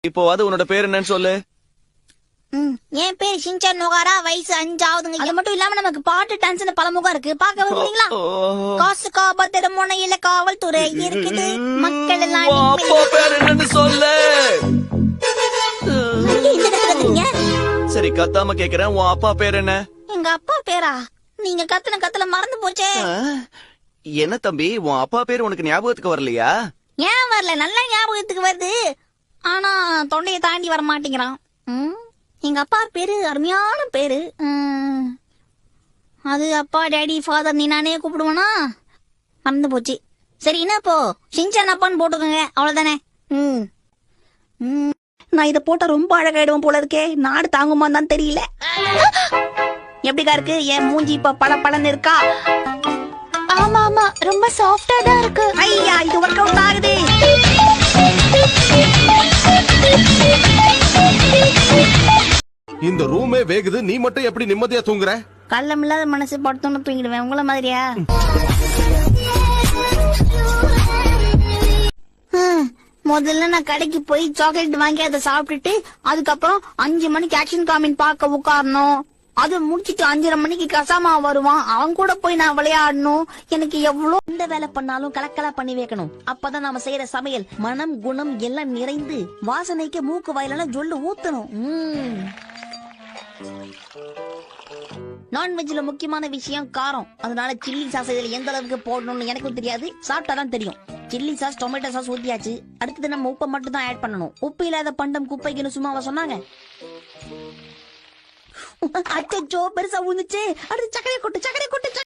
இப்போ அது உன்னோட பேர் என்னன்னு சொல்லு. என் பேர் ஷின்சான் நோகாரா, வயசு 5 ஆகுதுங்க. அது மட்டும் இல்லாம நமக்கு பாட்டு டான்ஸ் பலமுகம் இருக்கு. பாக்க விரும்புறீங்களா? காசு காபத்திர முனையில காவல்துறை இருக்குது. மக்கள் எல்லாம் அப்பா பேர் என்னன்னு சொல்லு. சரி கத்தாம கேக்குறேன், உன் அப்பா பேர் என்ன? எங்க அப்பா பேரா? நீங்க கத்துல மறந்து போச்சே. என்ன தம்பி, உன் அப்பா பேர் உனக்கு ஞாபகத்துக்கு வரலையா? ஏன் வரல, நல்லா ஞாபகத்துக்கு வருது. ஆனா தொண்டையை தாண்டி வர மாட்டேங்கிறான். எங்க அப்பா பேரு அருமையான பேரு. அது அப்பா, டேடி, ஃபாதர் நீ நானே கூப்பிடுவேனா? மறந்து போச்சு. சரி என்ன இப்போ ஷின்சான் அப்பான்னு போட்டுக்கோங்க, அவ்வளவுதானே. நான் இதை போட்டா ரொம்ப அழகாயிடுவோம் போல இருக்கே. நாடு தாங்குமான்னு தான் தெரியல. எப்படிக்கா இருக்கு என் மூஞ்சி? இப்ப பளபளன்னு இருக்கா? ஆமா ஆமா, ரொம்ப சாஃப்டா தான் இருக்கு. ஐயா, இது ஒர்க் அவுட் ஆகுது. இந்த ரூமே வேகுது, நீ மட்டும் எப்படி நிம்மதியா தூங்குற? கள்ளம் இல்லாத மனசு படுத்தோன்னு தூங்கிடுவேன் உங்கள மாதிரியா? முதல்ல நான் கடைக்கு போய் சாக்லேட் வாங்கி அதை சாப்பிட்டுட்டு அதுக்கப்புறம் 5 மணிக்கு ஆக்ஷன் காமின் பார்க்க உட்காரணும். அது முடிச்சிட்டு 5:30 மணிக்கு கசாமா வருவான், அவன் கூட போய் நான் விளையாடணும். எனக்கு எவ்வளவு எந்த வேலை பண்ணாலும் கலக்கலா பண்ணி வைக்கணும். அப்பதான் நாம செய்யற சமையல் மனம் குணம் எல்லாம் நிறைந்து வாசனைக்கு மூக்கு வாயிலான ஜொல்லு ஊத்தணும். நான்வெஜ்ல முக்கியமான விஷயம் காரம். அதனால சில்லி சாஸ் இதுல எந்த அளவுக்கு போடணும்னு எனக்கும் தெரியாது, சாப்பிட்டாதான் தெரியும். சில்லி சாஸ், டொமேட்டோ சாஸ் ஊத்தியாச்சு. அடுத்தது நம்ம உப்பை மட்டும் தான் ஆட் பண்ணணும். உப்பு இல்லாத பண்டம் குப்பைக்குன்னு சும்மாவா சொன்னாங்க? அச்சோ பெருசா ஊந்துச்சு. அடுத்து சக்கரை கொட்டு.